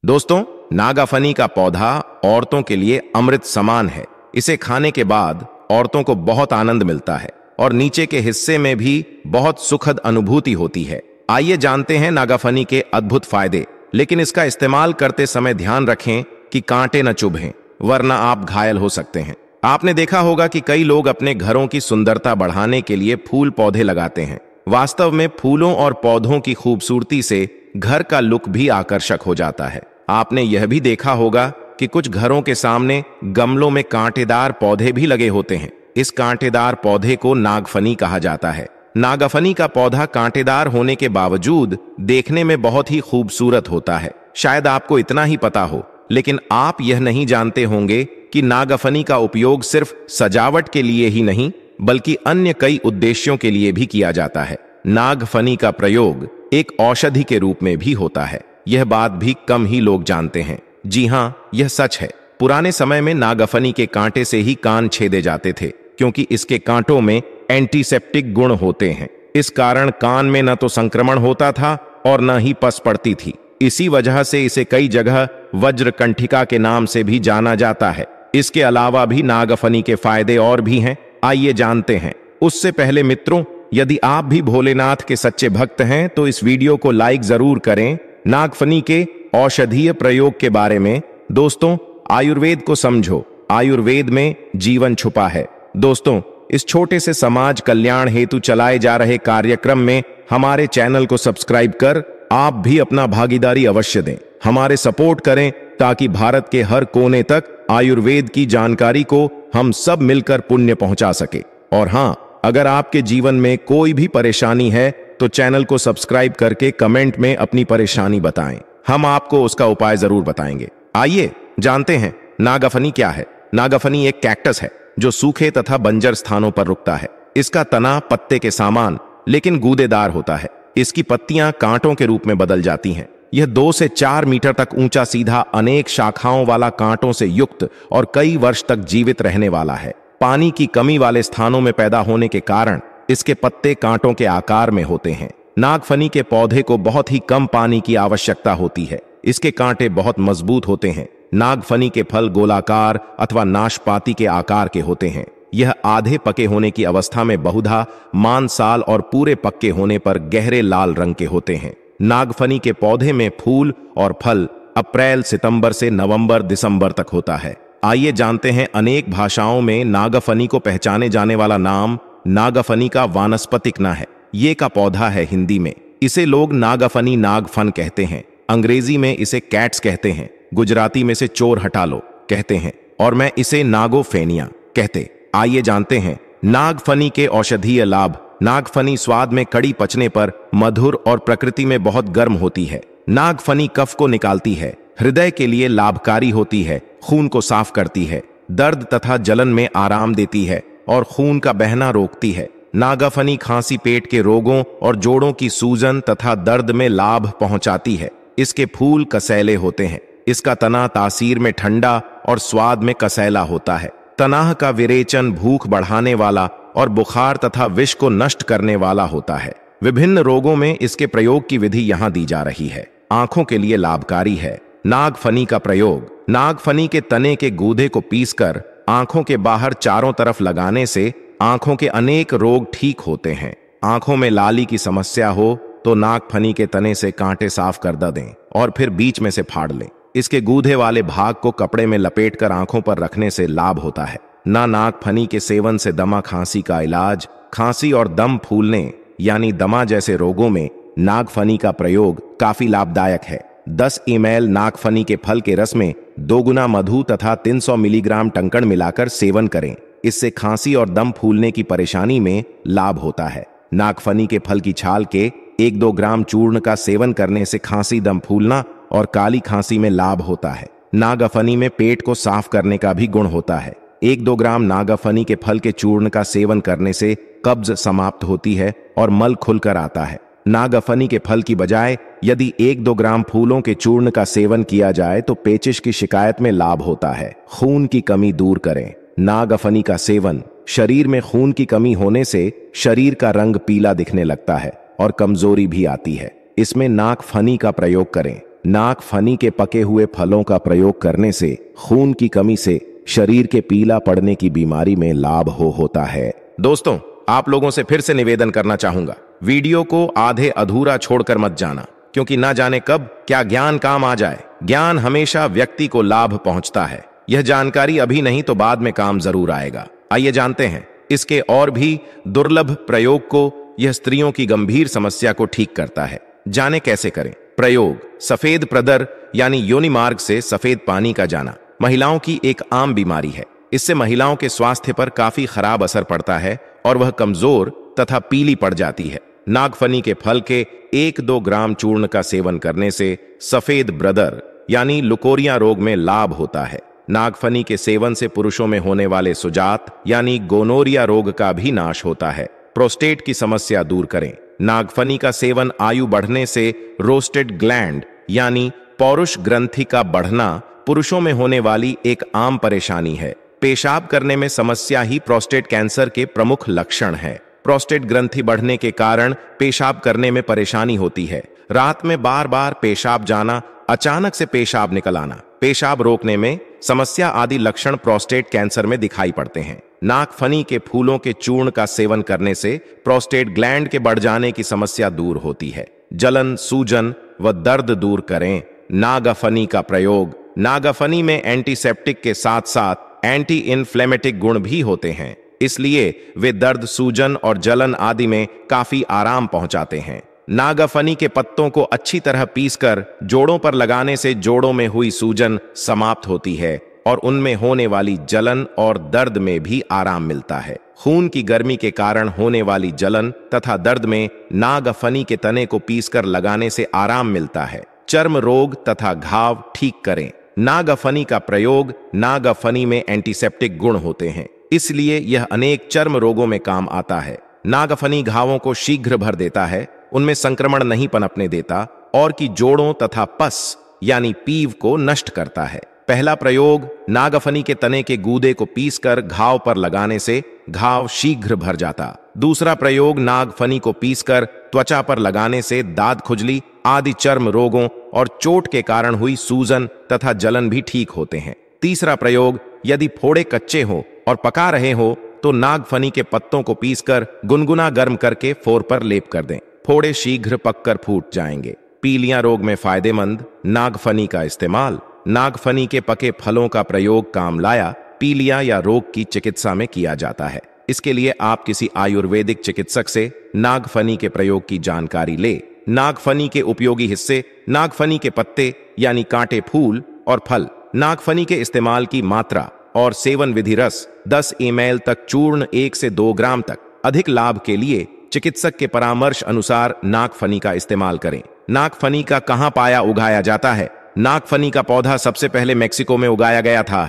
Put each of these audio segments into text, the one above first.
दोस्तों, नागाफनी का पौधा औरतों के लिए अमृत समान है। इसे खाने के बाद औरतों को बहुत आनंद मिलता है और नीचे के हिस्से में भी बहुत सुखद अनुभूति होती है। आइए जानते हैं नागाफनी के अद्भुत फायदे, लेकिन इसका इस्तेमाल करते समय ध्यान रखें कि कांटे न चुभें, वरना आप घायल हो सकते हैं। आपने देखा होगा कि कई लोग अपने घरों की सुंदरता बढ़ाने के लिए फूल पौधे लगाते हैं। वास्तव में फूलों और पौधों की खूबसूरती से घर का लुक भी आकर्षक हो जाता है। आपने यह भी देखा होगा कि कुछ घरों के सामने गमलों में कांटेदार पौधे भी लगे होते हैं। इस कांटेदार पौधे को नागफनी कहा जाता है। नागाफनी का पौधा कांटेदार होने के बावजूद देखने में बहुत ही खूबसूरत होता है। शायद आपको इतना ही पता हो, लेकिन आप यह नहीं जानते होंगे कि नागाफनी का उपयोग सिर्फ सजावट के लिए ही नहीं, बल्कि अन्य कई उद्देश्यों के लिए भी किया जाता है। नागफनी का प्रयोग एक औषधि के रूप में भी होता है। यह बात भी कम ही लोग जानते हैं। जी हाँ, यह सच है। पुराने समय में नागाफनी के कांटे से ही कान छेदे जाते थे, क्योंकि इसके कांटों में एंटीसेप्टिक गुण होते हैं। इस कारण कान में न तो संक्रमण होता था और न ही पस पड़ती थी। इसी वजह से इसे कई जगह वज्रकंठिका के नाम से भी जाना जाता है। इसके अलावा भी नागाफनी के फायदे और भी हैं। आइए जानते हैं। उससे पहले मित्रों, यदि आप भी भोलेनाथ के सच्चे भक्त हैं तो इस वीडियो को लाइक जरूर करें। नागफनी के औषधीय प्रयोग के बारे में। दोस्तों, आयुर्वेद को समझो। आयुर्वेद में जीवन छुपा है। दोस्तों, इस छोटे से समाज कल्याण हेतु चलाए जा रहे कार्यक्रम में हमारे चैनल को सब्सक्राइब कर आप भी अपना भागीदारी अवश्य दें। हमारे सपोर्ट करें ताकि भारत के हर कोने तक आयुर्वेद की जानकारी को हम सब मिलकर पुण्य पहुंचा सके। और हाँ, अगर आपके जीवन में कोई भी परेशानी है तो चैनल को सब्सक्राइब करके कमेंट में अपनी परेशानी बताएं। हम आपको उसका उपाय जरूर बताएंगे। आइए जानते हैं नागाफनी क्या है। नागाफनी एक कैक्टस है जो सूखे तथा बंजर स्थानों पर उगता है। इसका तना पत्ते के समान लेकिन गूदेदार होता है। इसकी पत्तियां कांटों के रूप में बदल जाती हैं। यह 2 से 4 मीटर तक ऊंचा, सीधा, अनेक शाखाओं वाला, कांटों से युक्त और कई वर्ष तक जीवित रहने वाला है। पानी की कमी वाले स्थानों में पैदा होने के कारण इसके पत्ते कांटों के आकार में होते हैं। नागफनी के पौधे को बहुत ही कम पानी की आवश्यकता होती है। इसके कांटे बहुत मजबूत होते हैं। नागफनी के फल गोलाकार अथवा नाशपाती के आकार के होते हैं। यह आधे पके होने की अवस्था में बहुधा मांसाल और पूरे पक्के होने पर गहरे लाल रंग के होते हैं। नागफनी के पौधे में फूल और फल अप्रैल सितंबर से नवंबर दिसंबर तक होता है। आइए जानते हैं। अनेक भाषाओं में नागाफनी को पहचाने जाने वाला नाम नागाफनी का वानस्पतिक ना है। ये का पौधा है। हिंदी में इसे लोग नागाफनी, नागफन कहते हैं। अंग्रेजी में इसे कैट्स कहते हैं। गुजराती में इसे चोर हटा लो कहते हैं और मैं इसे नागोफेनिया कहते। आइए जानते हैं नागफनी के औषधीय लाभ। नागफनी स्वाद में कड़ी, पचने पर मधुर और प्रकृति में बहुत गर्म होती है। नागफनी कफ को निकालती है, हृदय के लिए लाभकारी होती है, खून को साफ करती है, दर्द तथा जलन में आराम देती है और खून का बहना रोकती है। नागाफनी खांसी, पेट के रोगों और जोड़ों की सूजन तथा दर्द में लाभ पहुंचाती है। इसके फूल कसैले होते हैं। इसका तना तासीर में ठंडा और स्वाद में कसैला होता है। तनाह का विरेचन भूख बढ़ाने वाला और बुखार तथा विष को नष्ट करने वाला होता है। विभिन्न रोगों में इसके प्रयोग की विधि यहां दी जा रही है। आंखों के लिए लाभकारी है। नागफनी का प्रयोग। नागफनी के तने के गूदे को पीसकर आंखों के बाहर चारों तरफ लगाने से आंखों के अनेक रोग ठीक होते हैं। आंखों में लाली की समस्या हो तो नागफनी के तने से कांटे साफ कर दें और फिर बीच में से फाड़ लें। इसके गूदे वाले भाग को कपड़े में लपेटकर आंखों पर रखने से लाभ होता है। नागफनी के सेवन से दमा, खांसी का इलाज। खांसी और दम फूलने यानी दमा जैसे रोगों में नागफनी का प्रयोग काफी लाभदायक है। 10 ml नागफनी के फल के रस में 2 गुना मधु तथा 300 मिलीग्राम टंकण मिलाकर सेवन करें। इससे खांसी और दम फूलने की परेशानी में लाभ होता है। नागफनी के फल की छाल के 1-2 ग्राम चूर्ण का सेवन करने से खांसी, दम फूलना और काली खांसी में लाभ होता है। नागाफनी में पेट को साफ करने का भी गुण होता है। 1-2 ग्राम नागाफनी के फल के चूर्ण का सेवन करने से कब्ज समाप्त होती है और मल खुलकर आता है। नागाफनी के फल की बजाय यदि 1-2 ग्राम फूलों के चूर्ण का सेवन किया जाए तो पेचिश की शिकायत में लाभ होता है। खून की कमी दूर करें। नागाफनी का सेवन। शरीर में खून की कमी होने से शरीर का रंग पीला दिखने लगता है और कमजोरी भी आती है। इसमें नागफनी का प्रयोग करें। नागफनी के पके हुए फलों का प्रयोग करने से खून की कमी से शरीर के पीला पड़ने की बीमारी में लाभ होता है। दोस्तों, आप लोगों से फिर से निवेदन करना चाहूंगा, वीडियो को आधे अधूरा छोड़कर मत जाना, क्योंकि ना जाने कब क्या ज्ञान काम आ जाए। ज्ञान हमेशा व्यक्ति को लाभ पहुंचता है। यह जानकारी अभी नहीं तो बाद में काम जरूर आएगा। आइए जानते हैं इसके और भी दुर्लभ प्रयोग को। यह स्त्रियों की गंभीर समस्या को ठीक करता है। जाने कैसे करें। प्रयोग: सफेद प्रदर यानी योनि मार्ग से सफेद पानी का जाना महिलाओं की एक आम बीमारी है। इससे महिलाओं के स्वास्थ्य पर काफी खराब असर पड़ता है और वह कमजोर तथा पीली पड़ जाती है। नागफनी के फल के 1-2 ग्राम चूर्ण का सेवन करने से सफेद ब्रदर यानी लुकोरिया रोग में लाभ होता है। नागफनी के सेवन से पुरुषों में होने वाले सुजात यानी गोनोरिया रोग का भी नाश होता है। प्रोस्टेट की समस्या दूर करें। नागफनी का सेवन आयु बढ़ने से रोस्टेड ग्लैंड यानी पौरुष ग्रंथि का बढ़ना पुरुषों में होने वाली एक आम परेशानी है। पेशाब करने में समस्या ही प्रोस्टेट कैंसर के प्रमुख लक्षण है। प्रोस्टेट ग्रंथि बढ़ने के कारण पेशाब करने में परेशानी होती है। रात में बार बार पेशाब जाना, अचानक से पेशाब निकल आना, पेशाब रोकने में समस्या आदि लक्षण प्रोस्टेट कैंसर में दिखाई पड़ते हैं। नागफनी के फूलों के चूर्ण का सेवन करने से प्रोस्टेट ग्लैंड के बढ़ जाने की समस्या दूर होती है। जलन, सूजन व दर्द दूर करें। नागफनी का प्रयोग: नागफनी में एंटीसेप्टिक के साथ साथ एंटी इन्फ्लेमेटिक गुण भी होते हैं, इसलिए वे दर्द, सूजन और जलन आदि में काफी आराम पहुंचाते हैं। नागफनी के पत्तों को अच्छी तरह पीसकर जोड़ों पर लगाने से जोड़ों में हुई सूजन समाप्त होती है और उनमें होने वाली जलन और दर्द में भी आराम मिलता है। खून की गर्मी के कारण होने वाली जलन तथा दर्द में नागफनी के तने को पीसकर लगाने से आराम मिलता है। चर्म रोग तथा घाव ठीक करें। नागफनी का प्रयोग: नागफनी में एंटीसेप्टिक गुण होते हैं, इसलिए यह अनेक चर्म रोगों में काम आता है। नागफनी घावों को शीघ्र भर देता है, उनमें संक्रमण नहीं पनपने देता और की जोड़ों तथा पस यानी पीव को नष्ट करता है। पहला प्रयोग: नागफनी के तने के गूदे को पीसकर घाव पर लगाने से घाव शीघ्र भर जाता। दूसरा प्रयोग: नागफनी को पीसकर त्वचा पर लगाने से दाद, खुजली आदि चर्म रोगों और चोट के कारण हुई सूजन तथा जलन भी ठीक होते हैं। तीसरा प्रयोग: यदि फोड़े कच्चे हो और पका रहे हो तो नागफनी के पत्तों को पीसकर गुनगुना गर्म करके फोर पर लेप कर दें। फोड़े शीघ्र पककर फूट जाएंगे। पीलिया रोग में फायदेमंद नागफनी का इस्तेमाल: नागफनी के पके फलों का प्रयोग काम लाया पीलिया या रोग की चिकित्सा में किया जाता है। इसके लिए आप किसी आयुर्वेदिक चिकित्सक से नागफनी के प्रयोग की जानकारी ले। नागफनी के उपयोगी हिस्से: नागफनी के पत्ते यानी कांटे, फूल और फल। नागफनी के इस्तेमाल की मात्रा और सेवन विधि: रस 10 ml तक, चूर्ण 1 से 2 ग्राम तक। अधिक लाभ के लिए चिकित्सक के परामर्श अनुसार नागफनी का इस्तेमाल करें। नागफनी का कहां पाया उगाया जाता है? नागफनी का पौधा सबसे पहले मेक्सिको में उगाया गया था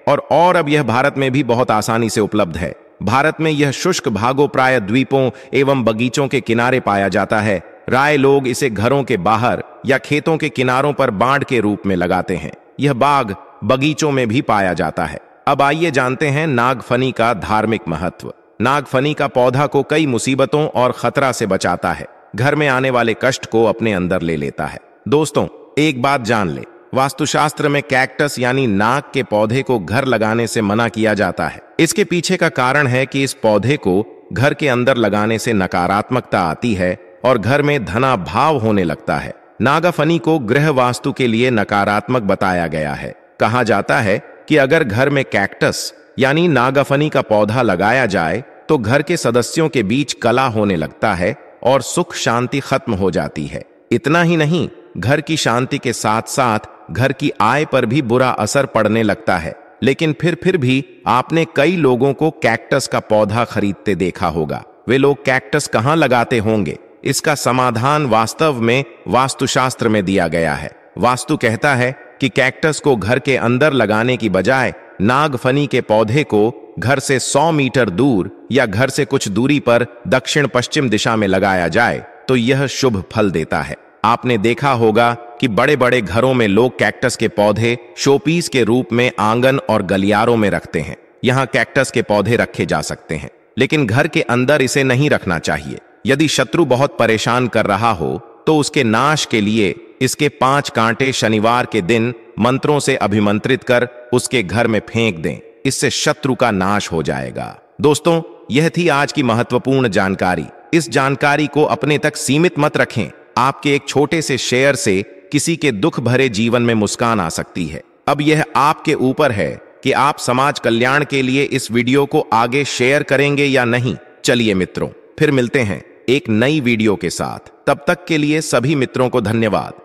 और अब यह भारत में भी बहुत आसानी से उपलब्ध है। भारत में यह शुष्क भागों, प्राय द्वीपों एवं बगीचों के किनारे पाया जाता है। राय लोग इसे घरों के बाहर या खेतों के किनारों पर बाड़ के रूप में लगाते हैं। यह बाग बगीचों में भी पाया जाता है। अब आइए जानते हैं नागफनी का धार्मिक महत्व। नागफनी का पौधा को कई मुसीबतों और खतरा से बचाता है। घर में आने वाले कष्ट को अपने अंदर ले लेता है। दोस्तों, एक बात जान ले, वास्तुशास्त्र में कैक्टस यानी नाग के पौधे को घर लगाने से मना किया जाता है। इसके पीछे का कारण है कि इस पौधे को घर के अंदर लगाने से नकारात्मकता आती है और घर में धनाभाव होने लगता है। नागफनी को गृह वास्तु के लिए नकारात्मक बताया गया है। कहा जाता है कि अगर घर में कैक्टस यानी नागफनी का पौधा लगाया जाए तो घर के सदस्यों के बीच कलह होने लगता है और सुख शांति खत्म हो जाती है। इतना ही नहीं, घर की शांति के साथ साथ घर की आय पर भी बुरा असर पड़ने लगता है। लेकिन फिर भी आपने कई लोगों को कैक्टस का पौधा खरीदते देखा होगा। वे लोग कैक्टस कहां लगाते होंगे? इसका समाधान वास्तव में वास्तुशास्त्र में दिया गया है। वास्तु कहता है कि कैक्टस को घर के अंदर लगाने की बजाय नागफनी के पौधे को घर से 100 मीटर दूर या घर से कुछ दूरी पर दक्षिण पश्चिम दिशा में लगाया जाए तो यह शुभ फल देता है। आपने देखा होगा कि बड़े बड़े घरों में लोग कैक्टस के पौधे शोपीस के रूप में आंगन और गलियारों में रखते हैं। यहाँ कैक्टस के पौधे रखे जा सकते हैं, लेकिन घर के अंदर इसे नहीं रखना चाहिए। यदि शत्रु बहुत परेशान कर रहा हो तो उसके नाश के लिए इसके 5 कांटे शनिवार के दिन मंत्रों से अभिमंत्रित कर उसके घर में फेंक दें। इससे शत्रु का नाश हो जाएगा। दोस्तों, यह थी आज की महत्वपूर्ण जानकारी। इस जानकारी को अपने तक सीमित मत रखें। आपके एक छोटे से शेयर से किसी के दुख भरे जीवन में मुस्कान आ सकती है। अब यह आपके ऊपर है कि आप समाज कल्याण के लिए इस वीडियो को आगे शेयर करेंगे या नहीं। चलिए मित्रों, फिर मिलते हैं एक नई वीडियो के साथ। तब तक के लिए सभी मित्रों को धन्यवाद।